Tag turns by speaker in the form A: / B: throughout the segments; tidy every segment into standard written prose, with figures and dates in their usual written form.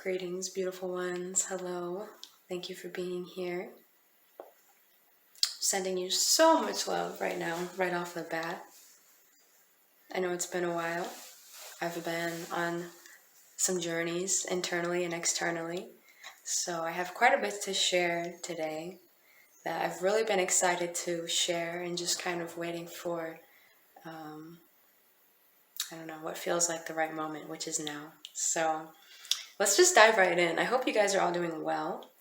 A: Greetings, beautiful ones. Hello. Thank you for being here. Sending you so much love right now, right off the bat. I know it's been a while. I've been on some journeys internally and externally. So I have quite a bit to share today that I've really been excited to share and just kind of waiting for, I don't know, what feels like the right moment, which is now. So let's just dive right in. I hope you guys are all doing well.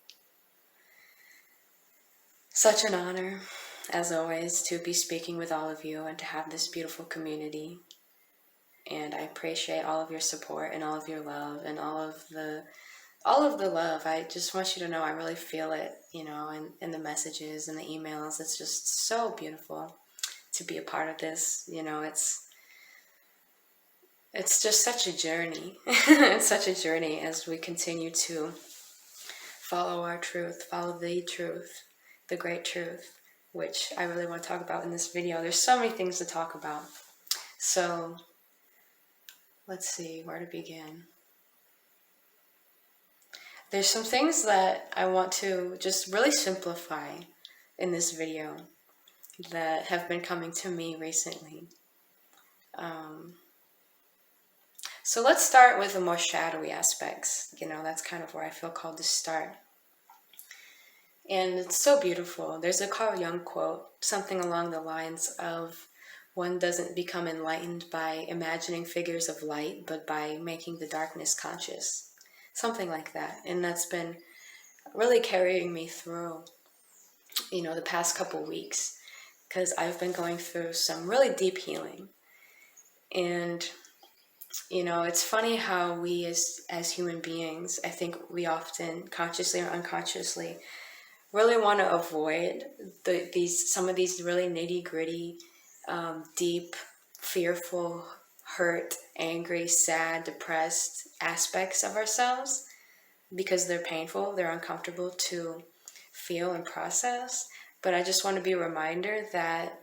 A: Such an honor, as always, to be speaking with all of you and to have this beautiful community. And I appreciate all of your support and all of your love and all of the love. I just want you to know I really feel it, in the messages and the emails. It's just so beautiful to be a part of this. It's just such a journey. It's such a journey as we continue to follow our truth, follow the truth, the great truth, which I really want to talk about in this video. There's so many things to talk about. So let's see where to begin. There's some things that I want to just really simplify in this video that have been coming to me recently. So let's start with the more shadowy aspects. That's kind of where I feel called to start. And it's so beautiful. There's a Carl Jung quote, something along the lines of, one doesn't become enlightened by imagining figures of light, but by making the darkness conscious. Something like that. And that's been really carrying me through, the past couple weeks, because I've been going through some really deep healing. And, it's funny how we as human beings, I think we often, consciously or unconsciously, really want to avoid some of these really nitty-gritty, deep, fearful, hurt, angry, sad, depressed aspects of ourselves because they're painful, they're uncomfortable to feel and process. But I just want to be a reminder that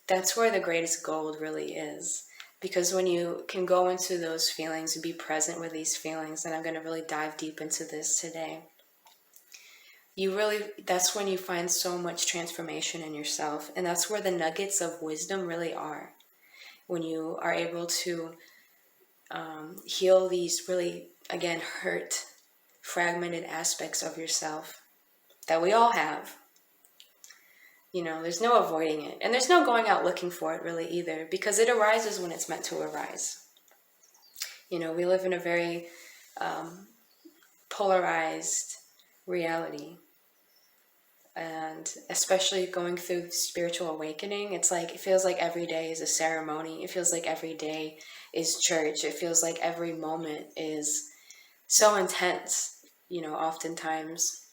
A: that's where the greatest gold really is. Because when you can go into those feelings and be present with these feelings, and I'm going to really dive deep into this today, that's when you find so much transformation in yourself. And that's where the nuggets of wisdom really are. When you are able to heal these really, again, hurt, fragmented aspects of yourself that we all have. There's no avoiding it. And there's no going out looking for it really either, because it arises when it's meant to arise. We live in a very polarized reality. And especially going through spiritual awakening, it feels like every day is a ceremony. It feels like every day is church. It feels like every moment is so intense, oftentimes,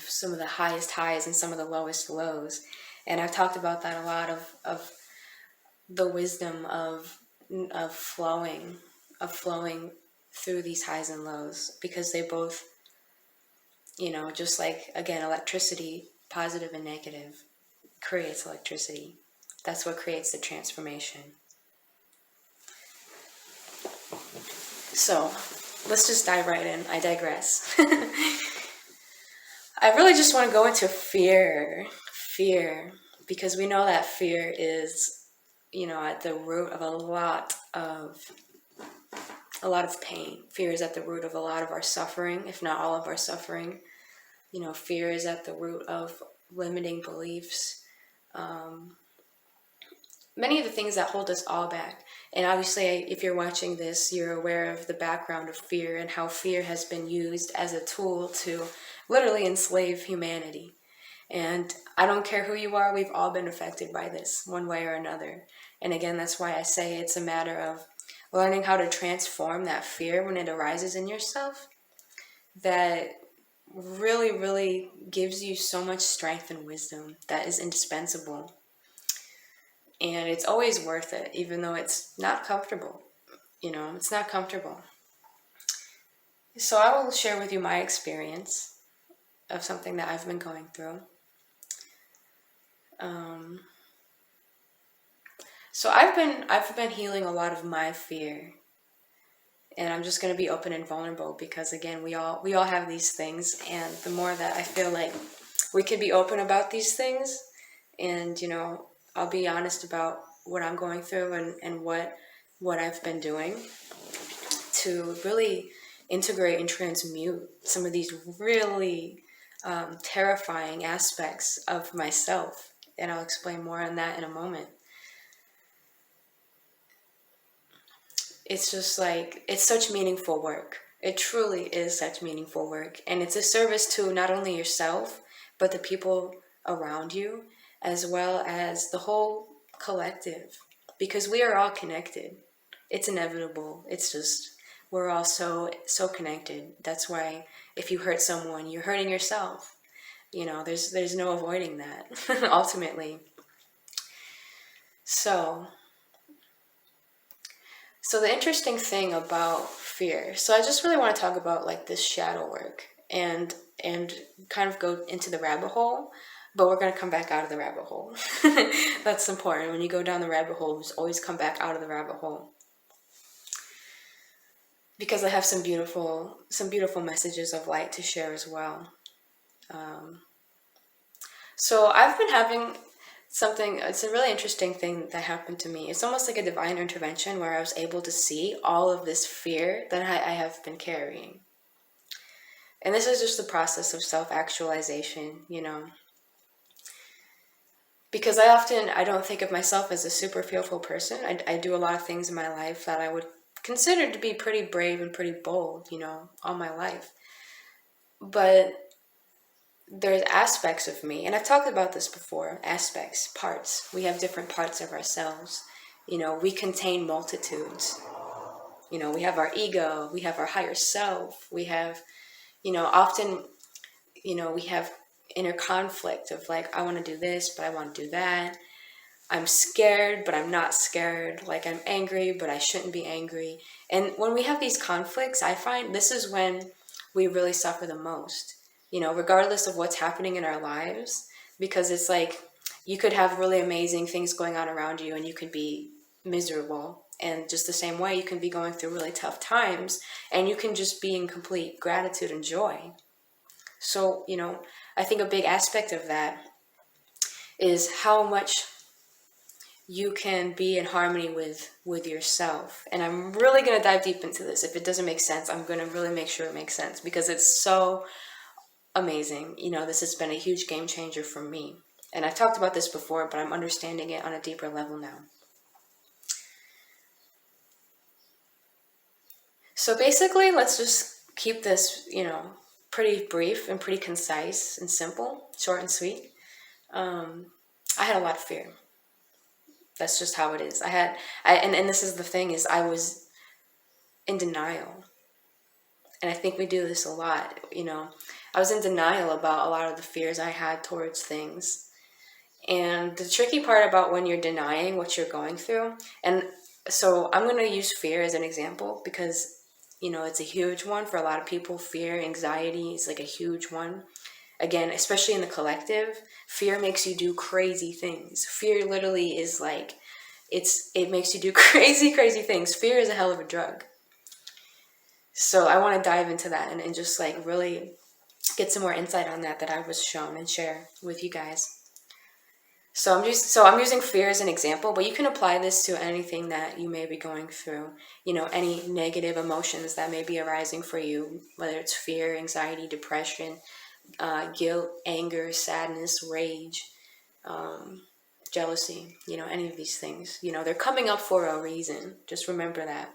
A: some of the highest highs and some of the lowest lows. And I've talked about that a lot of the wisdom of flowing through these highs and lows, because they both, just like, again, electricity, positive and negative, creates electricity. That's what creates the transformation. So let's just dive right in. I digress. I really just want to go into fear, because we know that fear is, at the root of a lot of pain. Fear is at the root of a lot of our suffering, if not all of our suffering. Fear is at the root of limiting beliefs. Many of the things that hold us all back. And obviously, if you're watching this, you're aware of the background of fear and how fear has been used as a tool to literally enslave humanity. And I don't care who you are, we've all been affected by this one way or another. And again, that's why I say it's a matter of learning how to transform that fear when it arises in yourself. That really, really gives you so much strength and wisdom that is indispensable. And it's always worth it, even though it's not comfortable. It's not comfortable. So I will share with you my experience of something that I've been going through. So I've been healing a lot of my fear. And I'm just going to be open and vulnerable because, again, we all have these things, and the more that I feel like we could be open about these things, and I'll be honest about what I'm going through and what I've been doing to really integrate and transmute some of these really terrifying aspects of myself. And I'll explain more on that in a moment. It's just like, it's such meaningful work. It truly is such meaningful work. And it's a service to not only yourself, but the people around you, as well as the whole collective. Because we are all connected. It's inevitable. It's just, we're all so connected. That's why if you hurt someone, you're hurting yourself. There's no avoiding that, ultimately. So the interesting thing about fear, so I just really want to talk about like this shadow work and kind of go into the rabbit hole, but we're going to come back out of the rabbit hole. That's important. When you go down the rabbit hole, just always come back out of the rabbit hole. Because I have some beautiful messages of light to share as well. So I've been having something, it's a really interesting thing that happened to me. It's almost like a divine intervention where I was able to see all of this fear that I have been carrying. And this is just the process of self-actualization, Because I don't think of myself as a super fearful person. I do a lot of things in my life that I would consider to be pretty brave and pretty bold, all my life. But there's aspects of me, and I've talked about this before, aspects, parts. We have different parts of ourselves. We contain multitudes. We have our ego, we have our higher self, we have, often, we have inner conflict of like, I want to do this, but I want to do that. I'm scared, but I'm not scared. Like, I'm angry, but I shouldn't be angry. And when we have these conflicts, I find this is when we really suffer the most. Regardless of what's happening in our lives, because it's like you could have really amazing things going on around you and you could be miserable. And just the same way, you can be going through really tough times and you can just be in complete gratitude and joy. So, I think a big aspect of that is how much you can be in harmony with yourself. And I'm really going to dive deep into this. If it doesn't make sense, I'm going to really make sure it makes sense because it's so amazing. This has been a huge game changer for me. And I've talked about this before, but I'm understanding it on a deeper level now. So basically, let's just keep this, pretty brief and pretty concise and simple, short and sweet. I had a lot of fear. That's just how it is. And this is the thing, is I was in denial. And I think we do this a lot, I was in denial about a lot of the fears I had towards things. And the tricky part about when you're denying what you're going through, and so I'm going to use fear as an example because, it's a huge one for a lot of people. Fear, anxiety is like a huge one. Again, especially in the collective, fear makes you do crazy things. Fear literally is like, it makes you do crazy, crazy things. Fear is a hell of a drug. So I want to dive into that and just like really get some more insight on that I was shown and share with you guys. So I'm using fear as an example, but you can apply this to anything that you may be going through. Any negative emotions that may be arising for you, whether it's fear, anxiety, depression, guilt, anger, sadness, rage, jealousy, any of these things. They're coming up for a reason. Just remember that.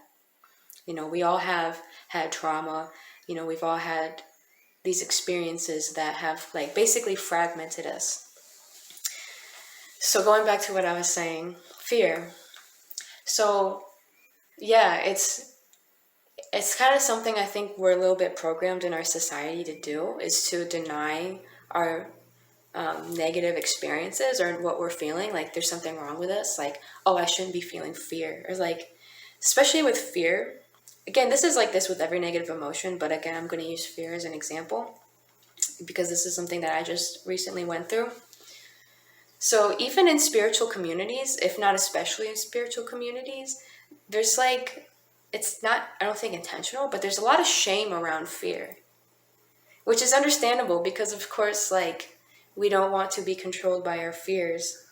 A: We all have had trauma. We've all had these experiences that have like basically fragmented us. So going back to what I was saying, fear. So yeah, it's kind of something I think we're a little bit programmed in our society to do, is to deny our negative experiences or what we're feeling. Like there's something wrong with us. Like, oh, I shouldn't be feeling fear. Or like, especially with fear. Again, this is like this with every negative emotion, but again, I'm going to use fear as an example because this is something that I just recently went through. So even in spiritual communities, if not especially in spiritual communities, there's like it's not, I don't think, intentional, but there's a lot of shame around fear, which is understandable because, of course, like, we don't want to be controlled by our fears.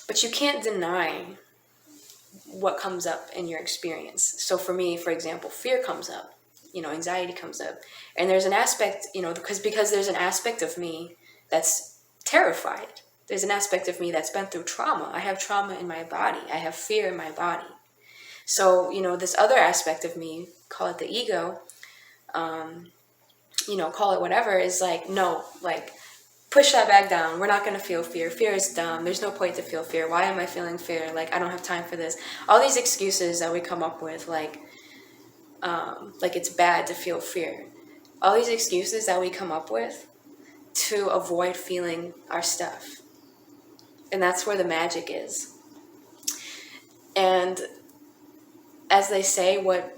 A: But you can't deny what comes up in your experience. So for me, for example, fear comes up, anxiety comes up. And there's an aspect, because there's an aspect of me that's terrified. There's an aspect of me that's been through trauma. I have trauma in my body. I have fear in my body. So, this other aspect of me, call it the ego, call it whatever, is like, no, like, push that back down. We're not going to feel fear. Fear is dumb. There's no point to feel fear. Why am I feeling fear? Like, I don't have time for this. All these excuses that we come up with, like it's bad to feel fear. All these excuses that we come up with to avoid feeling our stuff. And that's where the magic is. And as they say, what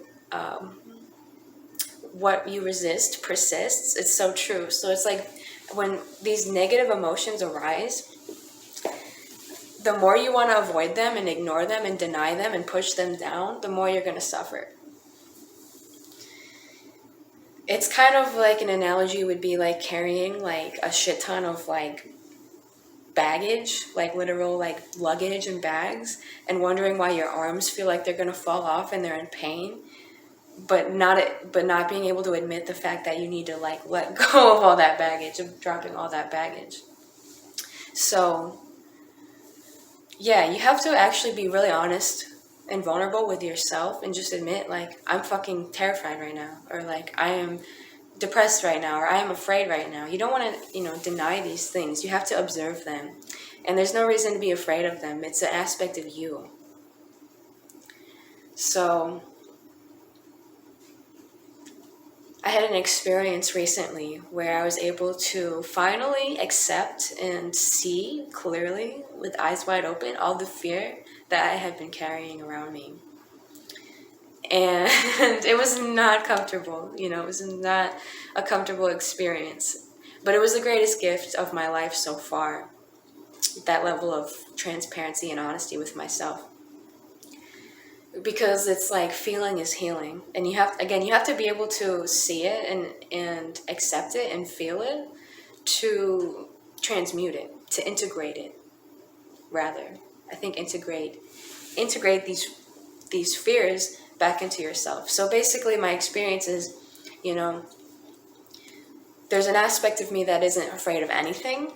A: you resist persists. It's so true. So it's like, when these negative emotions arise, the more you want to avoid them and ignore them and deny them and push them down, the more you're going to suffer. It's kind of like, an analogy would be like carrying like a shit ton of like baggage, like literal like luggage and bags, and wondering why your arms feel like they're going to fall off and they're in pain. But not being able to admit the fact that you need to like let go of all that baggage, of dropping all that baggage. So yeah, you have to actually be really honest and vulnerable with yourself and just admit, like, I'm fucking terrified right now, or like, I am depressed right now, or I am afraid right now. You don't want to, deny these things. You have to observe them. And there's no reason to be afraid of them. It's an aspect of you. So I had an experience recently where I was able to finally accept and see clearly, with eyes wide open, all the fear that I had been carrying around me. And it was not comfortable, it was not a comfortable experience. But it was the greatest gift of my life so far, that level of transparency and honesty with myself. Because it's like, feeling is healing, and you have to be able to see it and accept it and feel it, to transmute it, to integrate it. Rather, I think integrate these fears back into yourself. So basically, my experience is, there's an aspect of me that isn't afraid of anything.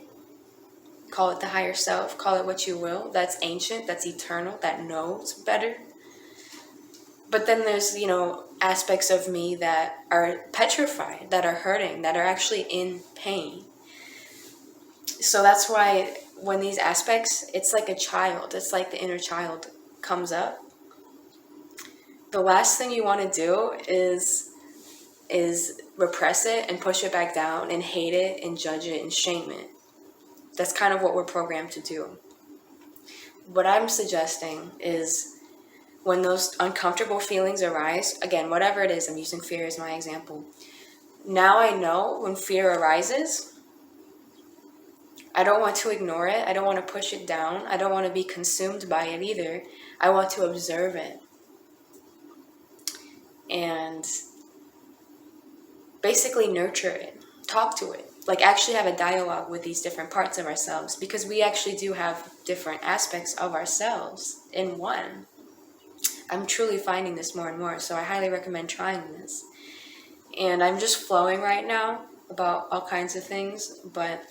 A: Call it the higher self, call it what you will. That's ancient, that's eternal, that knows better. But then there's, aspects of me that are petrified, that are hurting, that are actually in pain. So that's why when these aspects, it's like a child, it's like the inner child comes up. The last thing you want to do is repress it and push it back down and hate it and judge it and shame it. That's kind of what we're programmed to do. What I'm suggesting is, when those uncomfortable feelings arise, again, whatever it is, I'm using fear as my example. Now I know when fear arises, I don't want to ignore it. I don't want to push it down. I don't want to be consumed by it either. I want to observe it. And basically nurture it. Talk to it. Like, actually have a dialogue with these different parts of ourselves, because we actually do have different aspects of ourselves in one. I'm truly finding this more and more, so I highly recommend trying this. And I'm just flowing right now about all kinds of things, but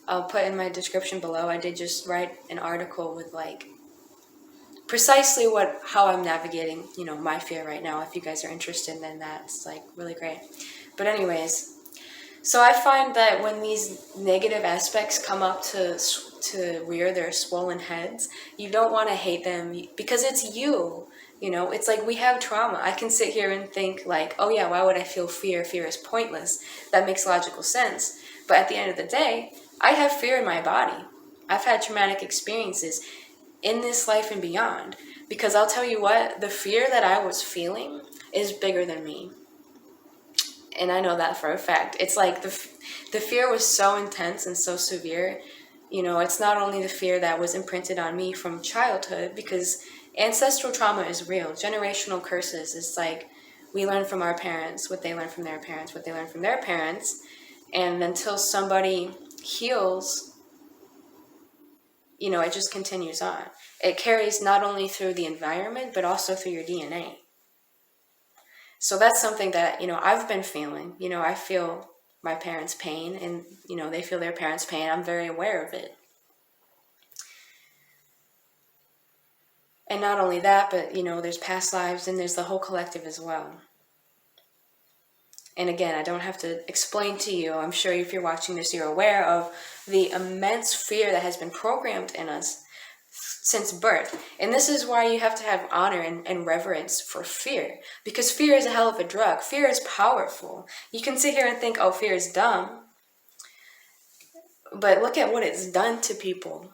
A: I'll put in my description below, I did just write an article with like precisely how I'm navigating, my fear right now. If you guys are interested in that, it's like really great. But anyways, so I find that when these negative aspects come up to rear their swollen heads, you don't want to hate them, because it's you. It's like, we have trauma. I can sit here and think like, oh yeah, why would I feel fear? Fear is pointless. That makes logical sense. But at the end of the day, I have fear in my body. I've had traumatic experiences in this life and beyond. Because I'll tell you what, the fear that I was feeling is bigger than me. And I know that for a fact. It's like the fear was so intense and so severe You know, it's not only the fear that was imprinted on me from childhood, because ancestral trauma is real. Generational curses is like, we learn from our parents, what they learn from their parents, what they learn from their parents. And until somebody heals, you know, it just continues on. It carries not only through the environment, but also through your DNA. So that's something that, you know, I've been feeling. You know, I feel my parents' pain, and, you know, they feel their parents' pain. I'm very aware of it. And not only that, but, you know, there's past lives and there's the whole collective as well. And again, I don't have to explain to you, I'm sure if you're watching this, you're aware of the immense fear that has been programmed in us since birth. And this is why you have to have honor and reverence for fear, because fear is a hell of a drug. Fear is powerful. You can sit here and think, oh, fear is dumb, but look at what it's done to people.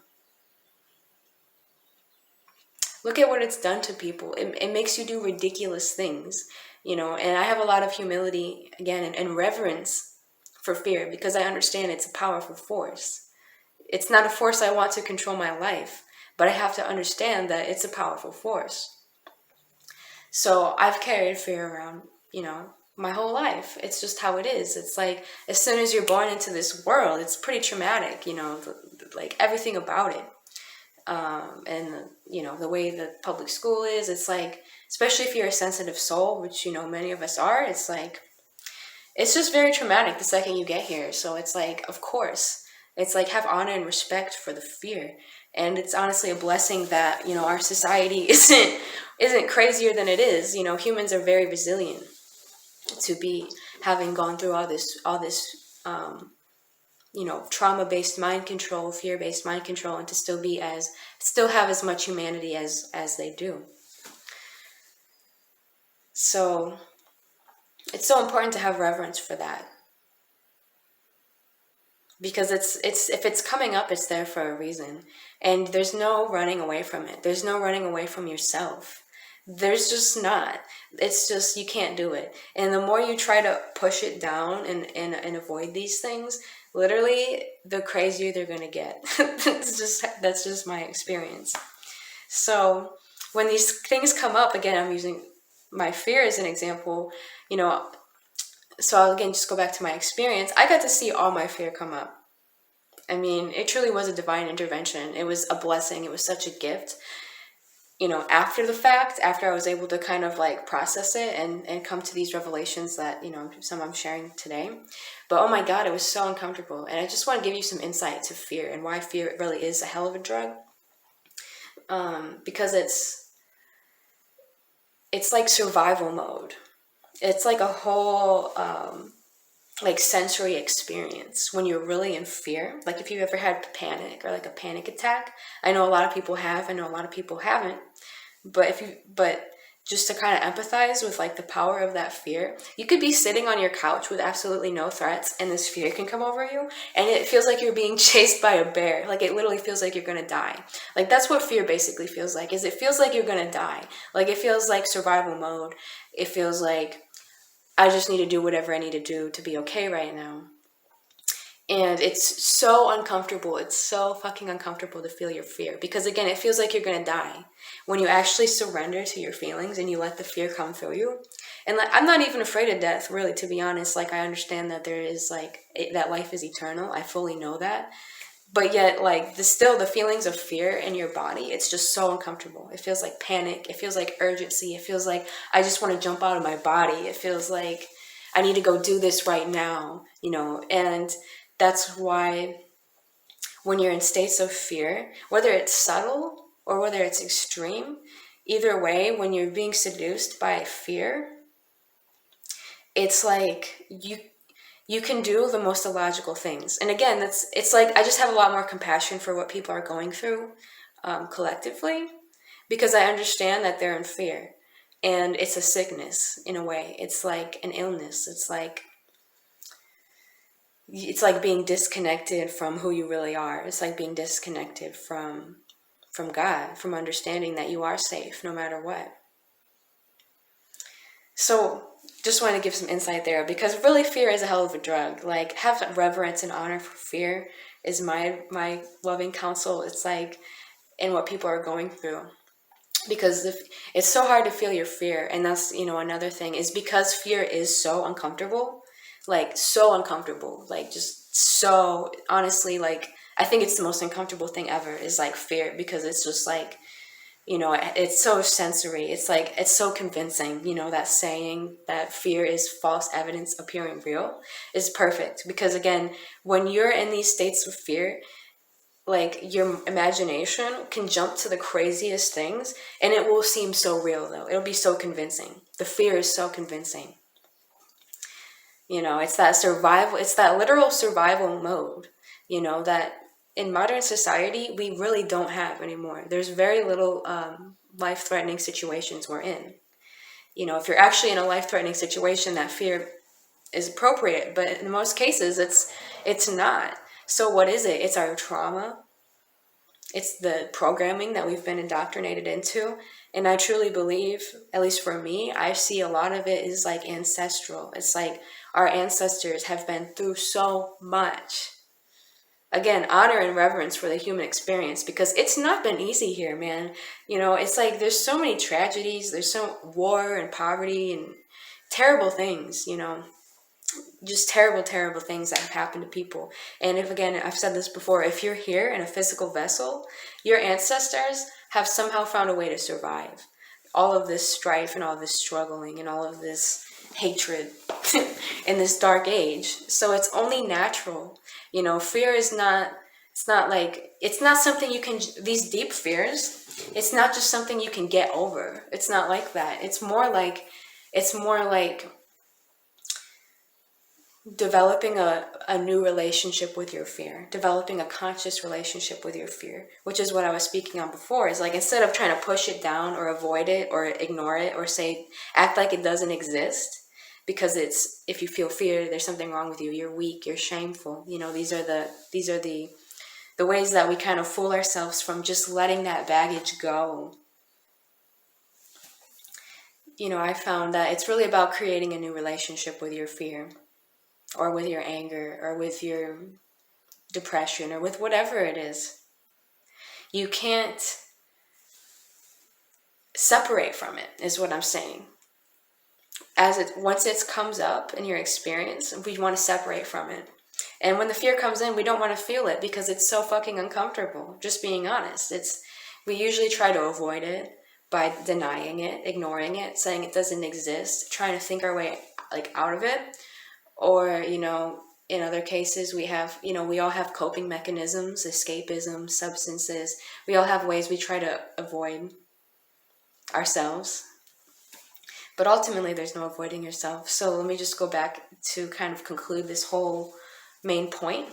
A: Look at what it's done to people. It makes you do ridiculous things, you know, and I have a lot of humility, again, and reverence for fear, because I understand it's a powerful force. It's not a force I want to control my life, but I have to understand that it's a powerful force. So I've carried fear around, you know, my whole life. It's just how it is. It's like, as soon as you're born into this world, it's pretty traumatic, you know, like everything about it. And, you know, the way the public school is, it's like, especially if you're a sensitive soul, which, you know, many of us are, it's like, it's just very traumatic the second you get here. So it's like, of course, it's like, have honor and respect for the fear. And it's honestly a blessing that, you know, our society isn't crazier than it is. You know, humans are very resilient to be having gone through all this, you know, trauma-based mind control, fear-based mind control, and to still have as much humanity as they do. So it's so important to have reverence for that, because it's if it's coming up, it's there for a reason, and there's no running away from it. There's no running away from yourself. There's just not. It's just, you can't do it. And the more you try to push it down and avoid these things, literally, the crazier they're gonna get. That's just my experience. So when these things come up, again, I'm using my fear as an example, you know, so I'll again just go back to my experience. I got to see all my fear come up. I mean, it truly was a divine intervention. It was a blessing. It was such a gift. You know, after the fact, after I was able to kind of like process it and come to these revelations that, you know, some I'm sharing today. But oh my God, it was so uncomfortable. And I just want to give you some insight to fear and why fear really is a hell of a drug. Because it's like survival mode. It's like a whole like sensory experience when you're really in fear. Like if you've ever had panic or like a panic attack, I know a lot of people have, I know a lot of people haven't, but just to kind of empathize with like the power of that fear, you could be sitting on your couch with absolutely no threats, and this fear can come over you, and it feels like you're being chased by a bear. Like it literally feels like you're gonna die. Like that's what fear basically feels like, is it feels like you're gonna die. Like it feels like survival mode. It feels like I just need to do whatever I need to do to be okay right now. And it's so uncomfortable. It's so fucking uncomfortable to feel your fear, because again, it feels like you're gonna die. When you actually surrender to your feelings and you let the fear come through you. And like, I'm not even afraid of death, really, to be honest. Like, I understand that there is like that life is eternal. I fully know that. But yet, like, still the feelings of fear in your body, it's just so uncomfortable. It feels like panic. It feels like urgency. It feels like I just want to jump out of my body. It feels like I need to go do this right now, you know. And that's why when you're in states of fear, whether it's subtle or whether it's extreme, either way, when you're being seduced by fear, it's like you can do the most illogical things. And again, it's like I just have a lot more compassion for what people are going through collectively, because I understand that they're in fear, and it's a sickness in a way. It's like an illness. It's like being disconnected from who you really are. It's like being disconnected from God, from understanding that you are safe no matter what. So just want to give some insight there, because really fear is a hell of a drug. Like, have reverence and honor for fear is my loving counsel. It's like, in what people are going through, because if it's so hard to feel your fear, and that's, another thing is because fear is so uncomfortable, like so uncomfortable, like just so, honestly, like I think it's the most uncomfortable thing ever is like fear, because it's just like, it's so sensory. It's like, it's so convincing, that saying that fear is false evidence appearing real is perfect. Because again, when you're in these states of fear, like your imagination can jump to the craziest things, and it will seem so real though. It'll be so convincing. The fear is so convincing. It's that survival, it's that literal survival mode, that in modern society, we really don't have anymore. There's very little life-threatening situations we're in. If you're actually in a life-threatening situation, that fear is appropriate, but in most cases, it's not. So what is it? It's our trauma. It's the programming that we've been indoctrinated into. And I truly believe, at least for me, I see a lot of it is like ancestral. It's like our ancestors have been through so much. Again, honor and reverence for the human experience, because it's not been easy here, man. It's like there's so many tragedies, there's so war and poverty and terrible things, just terrible, terrible things that have happened to people. And if, again, I've said this before, if you're here in a physical vessel, your ancestors have somehow found a way to survive all of this strife and all this struggling and all of this hatred in this dark age. So it's only natural. Fear is not, it's not something you can, these deep fears, it's not just something you can get over. It's not like that. It's more like developing a new relationship with your fear, developing a conscious relationship with your fear, which is what I was speaking on before. Is like, instead of trying to push it down or avoid it or ignore it or act like it doesn't exist, because if you feel fear, there's something wrong with you, you're weak, you're shameful. These are the ways that we kind of fool ourselves from just letting that baggage go. I found that it's really about creating a new relationship with your fear, or with your anger, or with your depression, or with whatever it is. You can't separate from it, is what I'm saying. Once it comes up in your experience, we want to separate from it. And when the fear comes in, we don't want to feel it because it's so fucking uncomfortable. Just being honest. We usually try to avoid it by denying it, ignoring it, saying it doesn't exist, trying to think our way out of it. Or, in other cases, we all have coping mechanisms, escapism, substances. We all have ways we try to avoid ourselves. But ultimately, there's no avoiding yourself. So let me just go back to kind of conclude this whole main point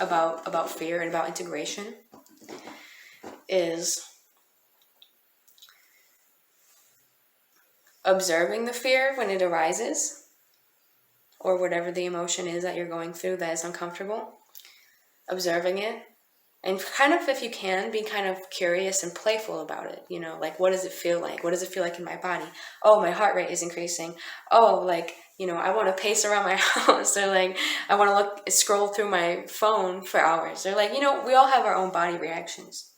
A: about fear and about integration. Is observing the fear when it arises, or whatever the emotion is that you're going through that is uncomfortable, observing it, and kind of, if you can, be kind of curious and playful about it. Like, what does it feel like? What does it feel like in my body? Oh, my heart rate is increasing. Oh, I want to pace around my house, or I want to scroll through my phone for hours, or we all have our own body reactions.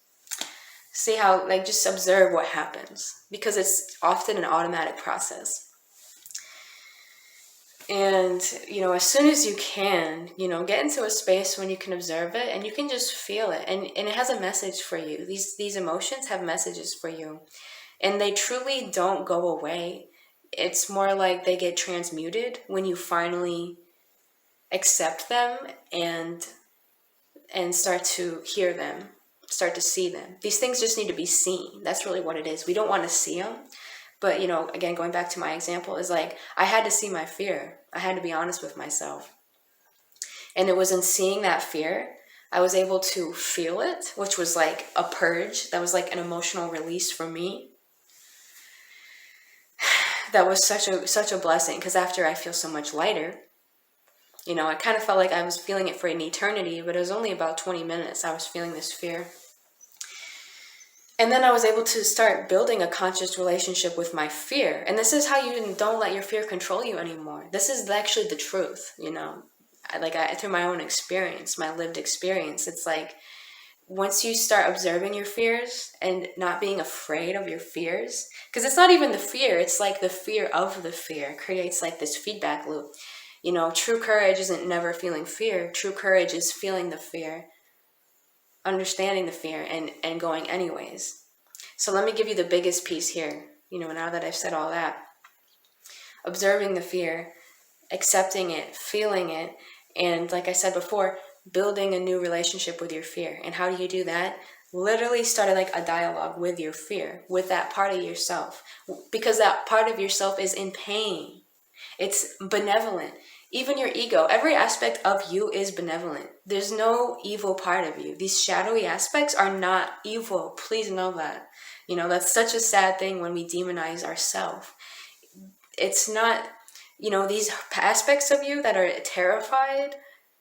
A: See how, just observe what happens, because it's often an automatic process. And, as soon as you can, get into a space when you can observe it and you can just feel it. And it has a message for you. These emotions have messages for you. And they truly don't go away. It's more like they get transmuted when you finally accept them and start to hear them, start to see them. These things just need to be seen. That's really what it is. We don't want to see them. But, again, going back to my example, is I had to see my fear. I had to be honest with myself. And it was in seeing that fear, I was able to feel it, which was like a purge. That was like an emotional release for me. That was such a blessing, because after I feel so much lighter, I kind of felt like I was feeling it for an eternity, but it was only about 20 minutes I was feeling this fear. And then I was able to start building a conscious relationship with my fear. And this is how you don't let your fear control you anymore. This is actually the truth, you know. Through my own experience, my lived experience, it's like once you start observing your fears and not being afraid of your fears, because it's not even the fear, it's like the fear of the fear creates like this feedback loop. You know, true courage isn't never feeling fear. True courage is feeling the fear, understanding the fear, and going anyways. So let me give you the biggest piece here. You know, now that I've said all that, observing the fear, accepting it, feeling it, and like I said before, building a new relationship with your fear. And how do you do that? Literally started like a dialogue with your fear, with that part of yourself, because that part of yourself is in pain. It's benevolent. Even your ego, every aspect of you is benevolent. There's no evil part of you. These shadowy aspects are not evil. Please know that. You know, that's such a sad thing when we demonize ourselves. It's not, you know, these aspects of you that are terrified,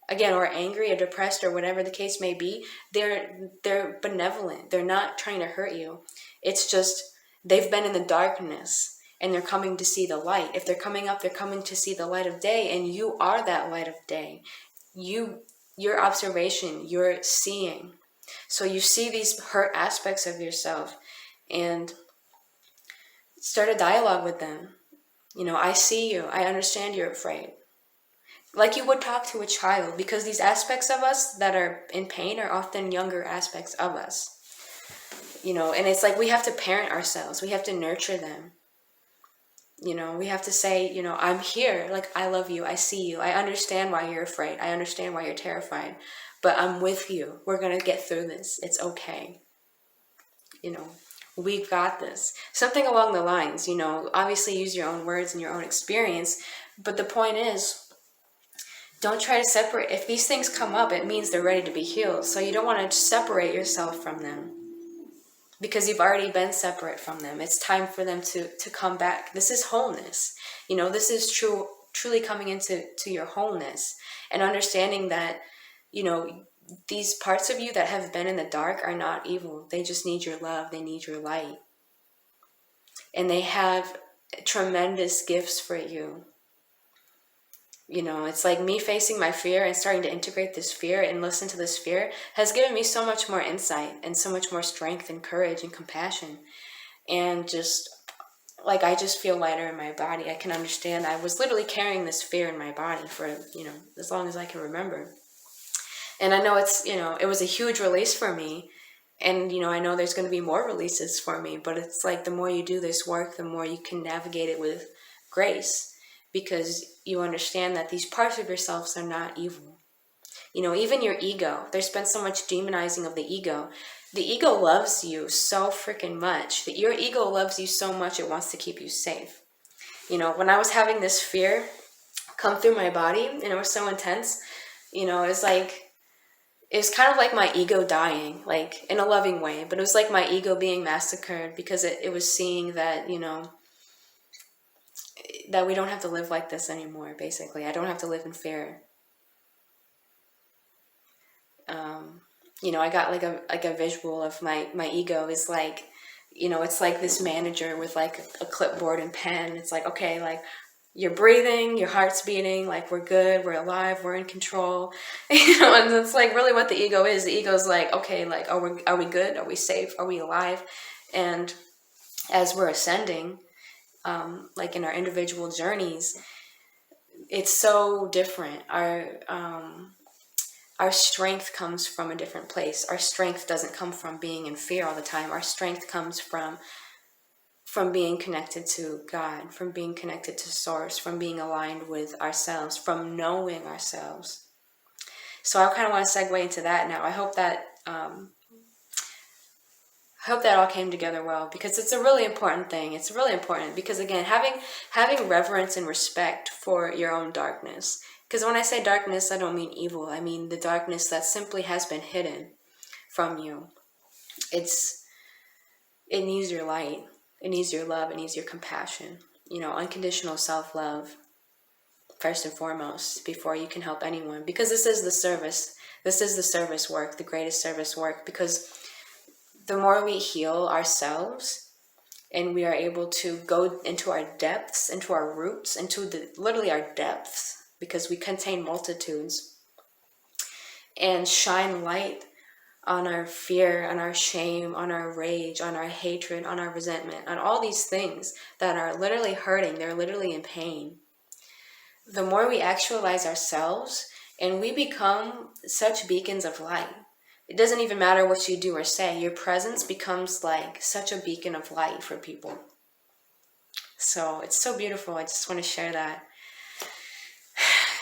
A: again, or angry or depressed or whatever the case may be, they're benevolent. They're not trying to hurt you. It's just they've been in the darkness and they're coming to see the light. If they're coming up, they're coming to see the light of day, and you are that light of day. Your observation, you're seeing. So you see these hurt aspects of yourself and start a dialogue with them. You know, I see you. I understand you're afraid. Like you would talk to a child, because these aspects of us that are in pain are often younger aspects of us. You know, and it's like we have to parent ourselves. We have to nurture them. You know, we have to say, you know, I'm here. Like, I love you. I see you. I understand why you're afraid. I understand why you're terrified. But I'm with you. We're going to get through this. It's okay. You know, we've got this. Something along the lines, you know, obviously use your own words and your own experience. But the point is, don't try to separate. If these things come up, it means they're ready to be healed. So you don't want to separate yourself from them, because you've already been separate from them. It's time for them to come back. This is wholeness. You know, this is truly coming into your wholeness and understanding that, you know, these parts of you that have been in the dark are not evil. They just need your love. They need your light. And they have tremendous gifts for you. You know, it's like me facing my fear and starting to integrate this fear and listen to this fear has given me so much more insight and so much more strength and courage and compassion. And just like, I just feel lighter in my body. I can understand. I was literally carrying this fear in my body for, you know, as long as I can remember. And I know it's, you know, it was a huge release for me. And, you know, I know there's going to be more releases for me, but it's like the more you do this work, the more you can navigate it with grace. Because you understand that these parts of yourselves are not evil. You know, even your ego, there's been so much demonizing of the ego. The ego loves you so freaking much. That your ego loves you so much it wants to keep you safe. You know, when I was having this fear come through my body and it was so intense, you know, it's kind of like my ego dying, like in a loving way, but it was like my ego being massacred, because it was seeing that, you know, that we don't have to live like this anymore, basically. I don't have to live in fear. You know, I got like a visual of my ego is like, you know, it's like this manager with like a clipboard and pen. It's like, okay, like you're breathing, your heart's beating, like we're good, we're alive, we're in control. You know, and it's like really what the ego is. The ego's like, okay, like are we good? Are we safe? Are we alive? And as we're ascending, like in our individual journeys, it's so different. Our strength comes from a different place. Our strength doesn't come from being in fear all the time. Our strength comes from being connected to God, from being connected to Source, from being aligned with ourselves, from knowing ourselves. So I kind of want to segue into that now. I hope that all came together well, because it's a really important thing. It's really important because, again, having reverence and respect for your own darkness. Because when I say darkness, I don't mean evil. I mean the darkness that simply has been hidden from you. It needs your light. It needs your love. It needs your compassion. You know, unconditional self-love, first and foremost, before you can help anyone. Because this is the service. This is the service work, the greatest service work. Because the more we heal ourselves and we are able to go into our depths, into our roots, into literally our depths, because we contain multitudes, and shine light on our fear, on our shame, on our rage, on our hatred, on our resentment, on all these things that are literally hurting, they're literally in pain. The more we actualize ourselves and we become such beacons of light. It doesn't even matter what you do or say, your presence becomes like such a beacon of light for people. So it's so beautiful. I just want to share that.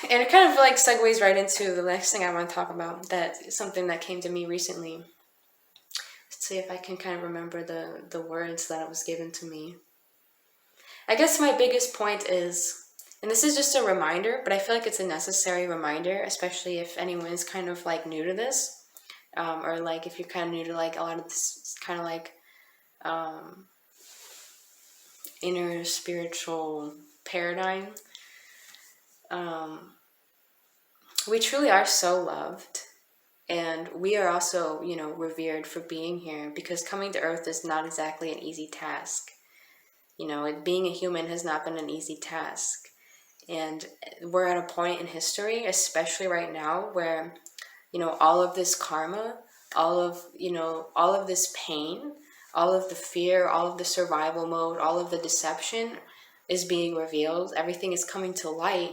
A: And it kind of like segues right into the next thing I want to talk about. That's something that came to me recently. Let's see if I can kind of remember the words that was given to me. I guess my biggest point is, and this is just a reminder, but I feel like it's a necessary reminder, especially if anyone's kind of like new to this, or like if you're kind of new to like a lot of this kind of like inner spiritual paradigm. We truly are so loved, and we are also, revered for being here, because coming to Earth is not exactly an easy task. Being a human has not been an easy task. And we're at a point in history, especially right now, where, all of this karma, all of this pain, all of the fear, all of the survival mode, all of the deception is being revealed. Everything is coming to light.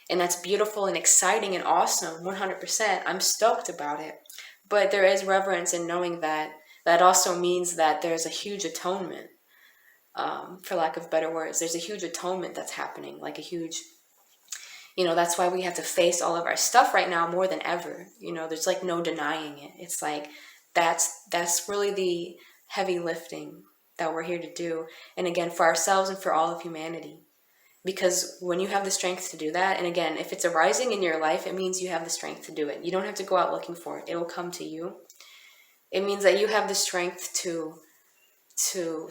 A: And that's beautiful and exciting and awesome, 100%. I'm stoked about it. But there is reverence in knowing that that also means that there's a huge atonement, for lack of better words. There's a huge atonement that's happening, like a huge, that's why we have to face all of our stuff right now more than ever. There's like no denying it. It's like that's really the heavy lifting that we're here to do. And again, for ourselves and for all of humanity. Because when you have the strength to do that, and again, if it's arising in your life, it means you have the strength to do it. You don't have to go out looking for it. It will come to you. It means that you have the strength to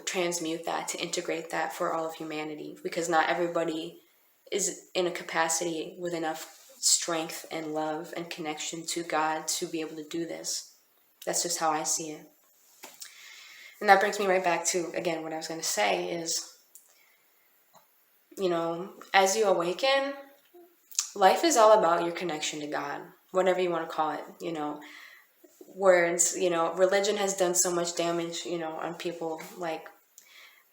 A: transmute that, to integrate that for all of humanity. Because not everybody is in a capacity with enough strength and love and connection to God to be able to do this. That's just how I see it. And that brings me right back to, again, what I was going to say is, as you awaken, life is all about your connection to God, whatever you want to call it. Words, religion has done so much damage, on people. Like,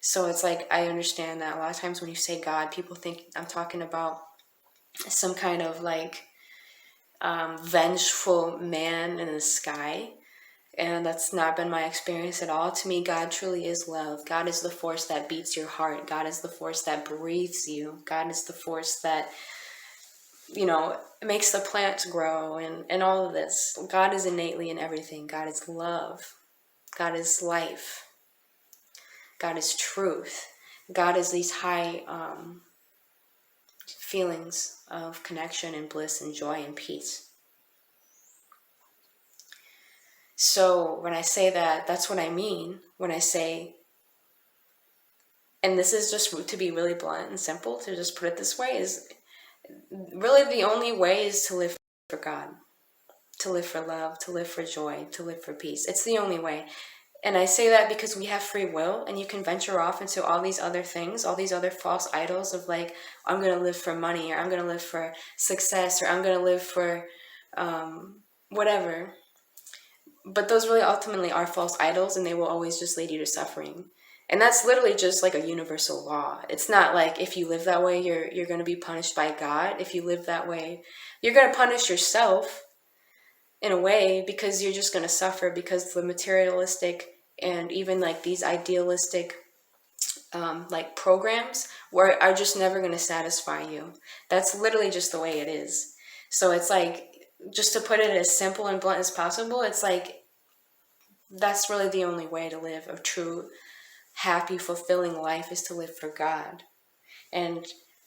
A: so it's like, I understand that a lot of times when you say God, people think I'm talking about some kind of like vengeful man in the sky. And that's not been my experience at all. To me, God truly is love. God is the force that beats your heart. God is the force that breathes you. God is the force that, makes the plants grow and all of this. God is innately in everything. God is love. God is life. God is truth. God is these high feelings of connection and bliss and joy and peace. So when I say that, that's what I mean when I say, and this is just to be really blunt and simple, to just put it this way, is really the only way is to live for God, to live for love, to live for joy, to live for peace. It's the only way. And I say that because we have free will, and you can venture off into all these other things, all these other false idols of like, I'm going to live for money, or I'm going to live for success, or I'm going to live for whatever. But those really ultimately are false idols, and they will always just lead you to suffering. And that's literally just like a universal law. It's not like if you live that way, you're going to be punished by God. If you live that way, you're going to punish yourself in a way, because you're just going to suffer, because the materialistic and even like these idealistic like programs are just never going to satisfy you. That's literally just the way it is. So it's like, just to put it as simple and blunt as possible, it's like, that's really the only way to live a true, happy, fulfilling life, is to live for God. And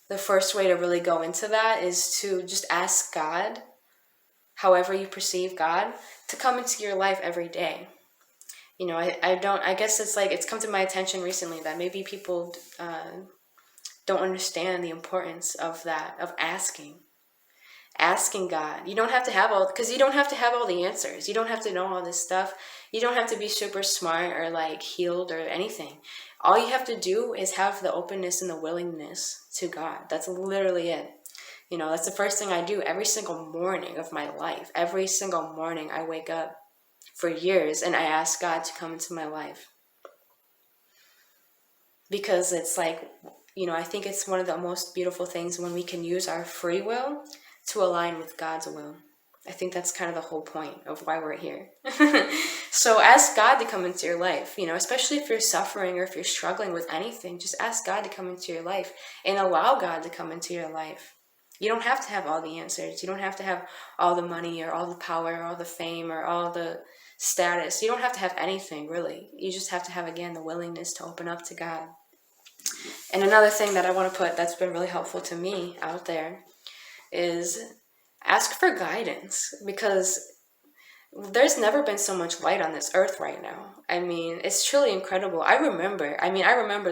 A: the first way to really go into that is to just ask God, however you perceive God, to come into your life every day. I guess it's like, it's come to my attention recently that maybe people don't understand the importance of that, of asking. asking God. You don't have to have all, because you don't have to have all the answers. You don't have to know all this stuff. You don't have to be super smart or like healed or anything. All you have to do is have the openness and the willingness to God. That's literally it. You know, that's the first thing I do every single morning of my life. Every single morning I wake up for years and I ask God to come into my life. Because it's like, you know, I think it's one of the most beautiful things when we can use our free will to align with God's will. I think that's kind of the whole point of why we're here. So ask God to come into your life, you know, especially if you're suffering or if you're struggling with anything, just ask God to come into your life and allow God to come into your life. You don't have to have all the answers. You don't have to have all the money or all the power or all the fame or all the status. You don't have to have anything, really. You just have to have, again, the willingness to open up to God. And another thing that I want to put that's been really helpful to me out there is ask for guidance, because there's never been so much light on this earth right now. I mean, it's truly incredible. I remember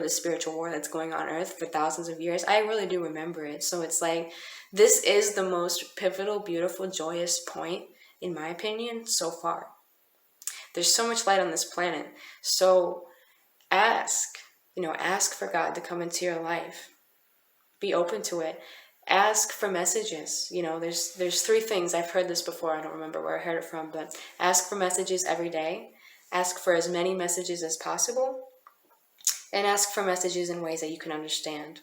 A: the spiritual war that's going on earth for thousands of years. I really do remember it. So it's like, this is the most pivotal, beautiful, joyous point, in my opinion, so far. There's so much light on this planet. So ask for God to come into your life. Be open to it. Ask for messages. You know, there's 3 things. I've heard this before. I don't remember where I heard it from, but ask for messages every day. Ask for as many messages as possible. And ask for messages in ways that you can understand.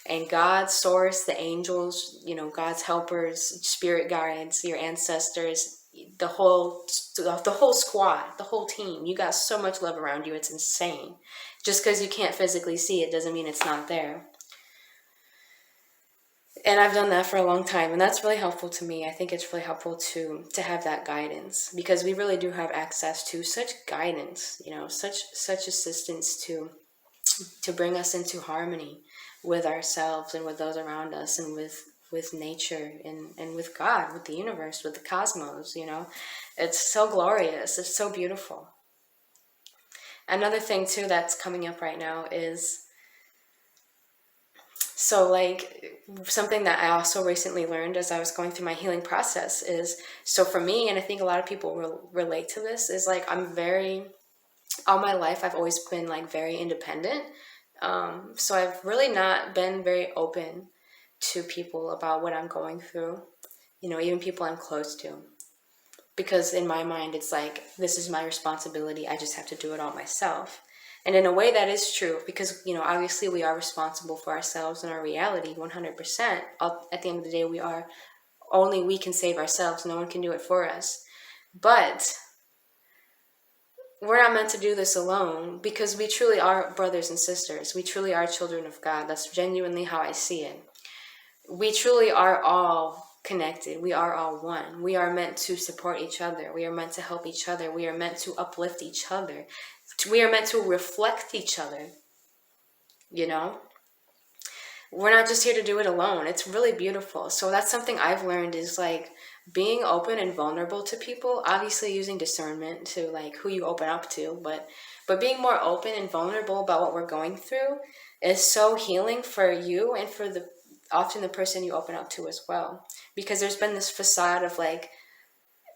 A: And God's source, the angels, you know, God's helpers, spirit guides, your ancestors, the whole squad, the whole team. You got so much love around you. It's insane. Just because you can't physically see it doesn't mean it's not there. And I've done that for a long time, and that's really helpful to me. I think it's really helpful to have that guidance, because we really do have access to such guidance, you know, such assistance to bring us into harmony with ourselves and with those around us, and with nature and with God, with the universe, with the cosmos. You know, it's so glorious. It's so beautiful. Another thing too that's coming up right now is, so like, something that I also recently learned as I was going through my healing process is, so for me, and I think a lot of people will relate to this, is like, all my life I've always been like very independent. So I've really not been very open to people about what I'm going through, you know, even people I'm close to. Because in my mind, it's like, this is my responsibility. I just have to do it all myself. And in a way that is true, because, you know, obviously we are responsible for ourselves and our reality 100%. At the end of the day, we can save ourselves. No one can do it for us. But we're not meant to do this alone, because we truly are brothers and sisters. We truly are children of God. That's genuinely how I see it. We truly are all connected. We are all one. We are meant to support each other. We are meant to help each other. We are meant to uplift each other. We are meant to reflect each other. You know? We're not just here to do it alone. It's really beautiful. So that's something I've learned, is like being open and vulnerable to people, obviously using discernment to like who you open up to, but being more open and vulnerable about what we're going through is so healing for you and for often the person you open up to as well. Because there's been this facade of like,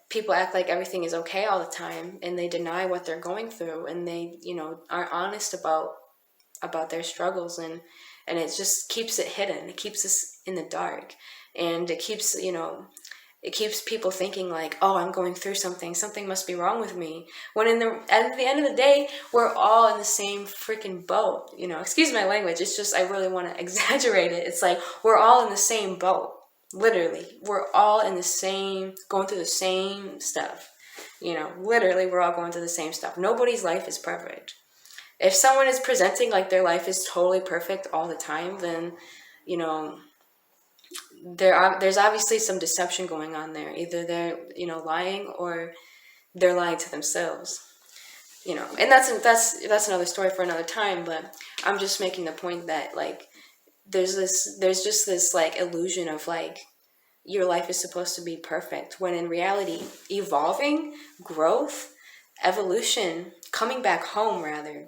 A: people act like everything is okay all the time, and they deny what they're going through, and they, you know, aren't honest about their struggles, and it just keeps it hidden. It keeps us in the dark, and it keeps people thinking like, oh, I'm going through something must be wrong with me, when at the end of the day, we're all in the same freaking boat. You know, excuse my language, it's just, I really want to exaggerate it. It's like, we're all in the same boat. Literally, we're all going through the same stuff. You know, literally, we're all going through the same stuff. Nobody's life is perfect. If someone is presenting like their life is totally perfect all the time, then, you know, there's obviously some deception going on there. Either they're, you know, lying, or they're lying to themselves. You know, and that's another story for another time. But I'm just making the point that like, there's just this like illusion of like, your life is supposed to be perfect, when in reality, evolving, growth, evolution, coming back home rather,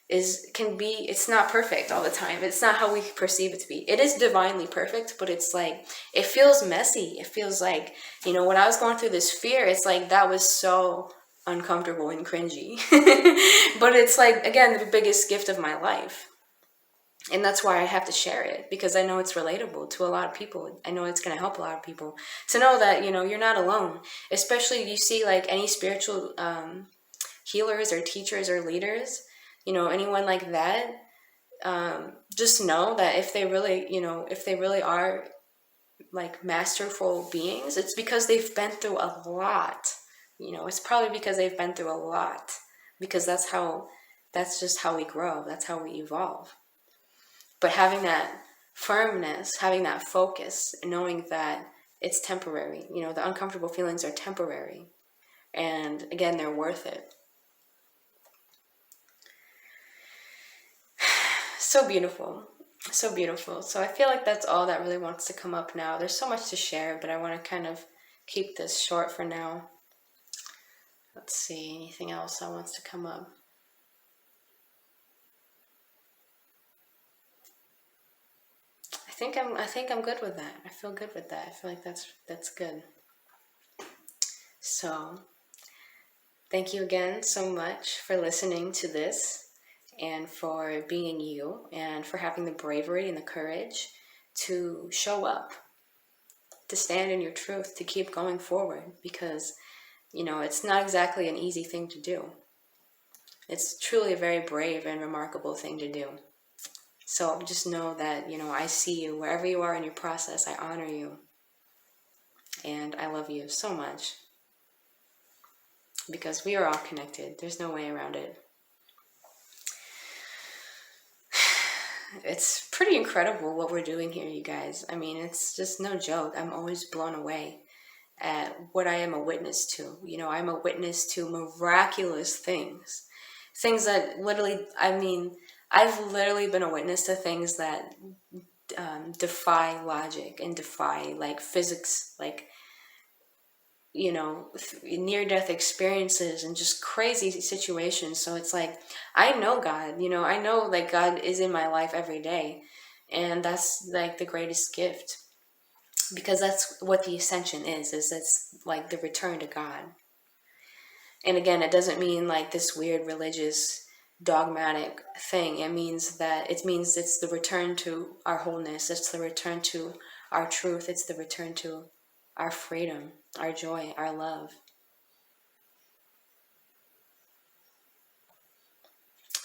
A: it's not perfect all the time. It's not how we perceive it to be. It is divinely perfect, but it's like, it feels messy. It feels like, when I was going through this fear, it's like that was so uncomfortable and cringy. But it's like, again, the biggest gift of my life. And that's why I have to share it, because I know it's relatable to a lot of people. I know it's going to help a lot of people to know that, you're not alone. Especially you see like any spiritual healers or teachers or leaders, anyone like that, just know that if they really are like masterful beings, it's because they've been through a lot. It's probably because they've been through a lot, because that's just how we grow. That's how we evolve. But having that firmness, having that focus, knowing that it's temporary, the uncomfortable feelings are temporary. And again, they're worth it. So beautiful. So beautiful. So I feel like that's all that really wants to come up now. There's so much to share, but I want to kind of keep this short for now. Let's see, anything else that wants to come up? I think I'm good with that. I feel good with that. I feel like that's good. So, thank you again so much for listening to this, and for being you, and for having the bravery and the courage to show up, to stand in your truth, to keep going forward, because, it's not exactly an easy thing to do. It's truly a very brave and remarkable thing to do. So just know that, I see you wherever you are in your process. I honor you. And I love you so much. Because we are all connected. There's no way around it. It's pretty incredible what we're doing here, you guys. I mean, it's just no joke. I'm always blown away at what I am a witness to. I'm a witness to miraculous things. Things that literally, I've literally been a witness to things that defy logic and defy like physics, like, near-death experiences and just crazy situations. So it's like, I know God, I know like God is in my life every day. And that's like the greatest gift, because that's what the ascension is it's like the return to God. And again, it doesn't mean like this weird religious dogmatic thing. It means it's the return to our wholeness. It's the return to our truth. It's the return to our freedom, our joy, our love.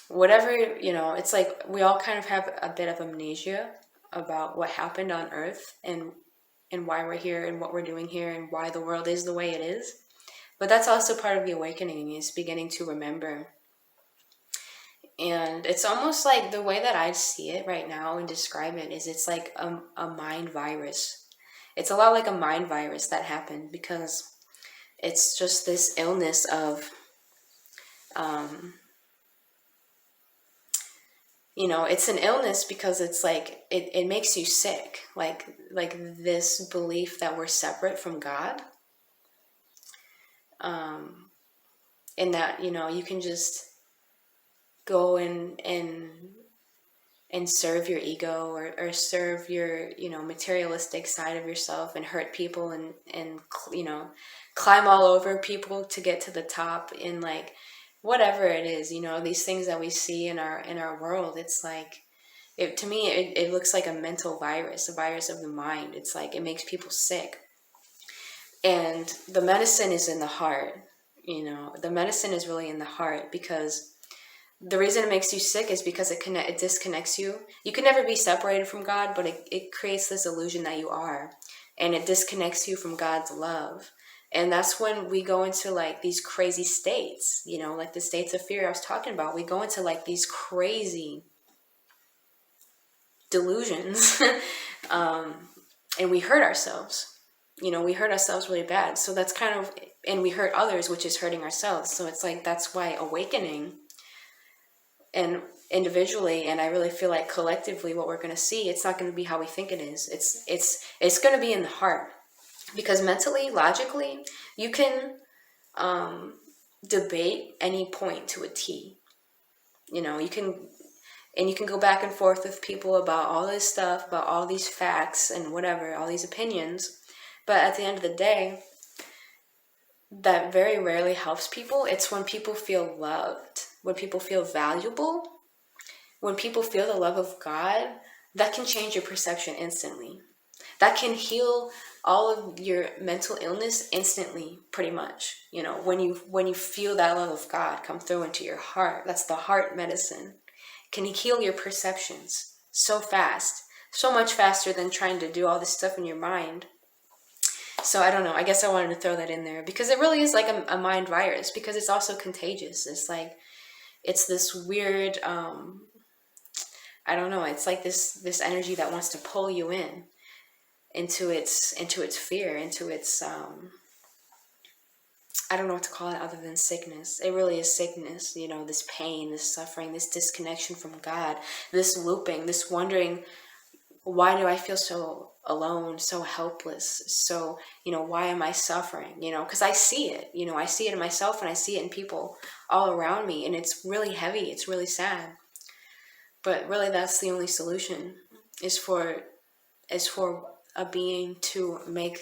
A: Whatever, it's like we all kind of have a bit of amnesia about what happened on Earth, and why we're here, and what we're doing here, and why the world is the way it is. But that's also part of the awakening, is beginning to remember. And it's almost like, the way that I see it right now and describe it is, it's like a mind virus. It's a lot like a mind virus that happened, because it's just this illness of, it's an illness because it's like, it makes you sick. Like this belief that we're separate from God. And that, you can just go and serve your ego, or serve your, materialistic side of yourself, and hurt people, and climb all over people to get to the top, in like, whatever it is, these things that we see in our world. It's like, to me, it looks like a mental virus, a virus of the mind. It's like, it makes people sick. And the medicine is in the heart. The medicine is really in the heart, because the reason it makes you sick is because it disconnects you. You can never be separated from God, but it creates this illusion that you are, and it disconnects you from God's love. And that's when we go into like these crazy states, like the states of fear I was talking about. We go into like these crazy delusions, and we hurt ourselves. We hurt ourselves really bad. So that's kind of, and we hurt others, which is hurting ourselves. So it's like, that's why awakening, and individually, and I really feel like collectively, what we're going to see, it's not going to be how we think it is. It's going to be in the heart, because mentally, logically, you can debate any point to a T. You know, you can go back and forth with people about all this stuff, about all these facts and whatever, all these opinions. But at the end of the day, that very rarely helps people. It's when people feel loved, when people feel valuable, when people feel the love of God, that can change your perception instantly. That can heal all of your mental illness instantly, pretty much. You know, when you feel that love of God come through into your heart, that's the heart medicine. Can heal your perceptions so fast, so much faster than trying to do all this stuff in your mind. So I don't know. I guess I wanted to throw that in there because it really is like a mind virus, because it's also contagious. It's like, it's this weird, I don't know. It's like this energy that wants to pull you in into its fear, into its I don't know what to call it other than sickness. It really is sickness, you know, this pain, this suffering, this disconnection from God, this looping, this wondering, why do I feel so alone, so helpless, so, you know, why am I suffering? You know, because I see it, you know, I see it in myself and I see it in people all around me, and it's really heavy, it's really sad. But really that's the only solution, is for a being to make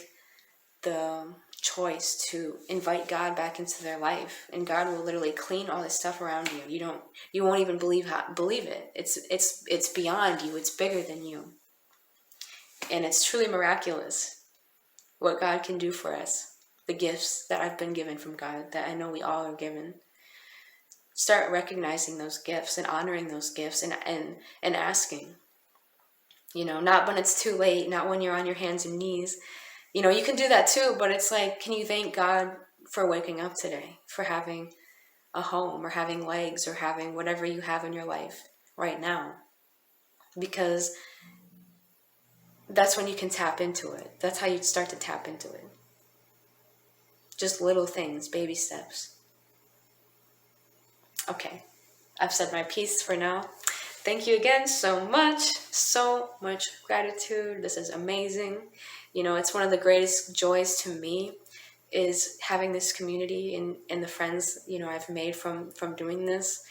A: the choice to invite God back into their life, and God will literally clean all this stuff around you. You won't even believe it. It's beyond you. It's bigger than you. And it's truly miraculous what God can do for us. The gifts that I've been given from God, that I know we all are given. Start recognizing those gifts and honoring those gifts, and asking. You know, not when it's too late, not when you're on your hands and knees. You know, you can do that too, but it's like, can you thank God for waking up today, for having a home, or having legs, or having whatever you have in your life right now? Because that's when you can tap into it. That's how you start to tap into it. Just little things, baby steps. Okay, I've said my piece for now. Thank you again so much gratitude. This is amazing. You know, it's one of the greatest joys to me, is having this community, and the friends, you know, I've made from doing this,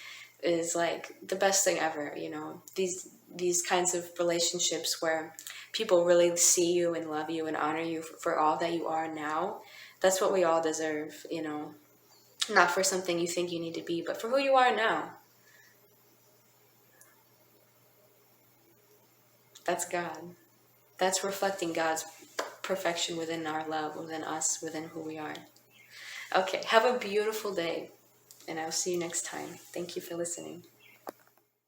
A: is like the best thing ever. You know, these kinds of relationships where people really see you and love you and honor you for all that you are now. That's what we all deserve, you know. Not for something you think you need to be, but for who you are now. That's God. That's reflecting God's perfection within our love, within us, within who we are. Okay, have a beautiful day, and I'll see you next time. Thank you for listening.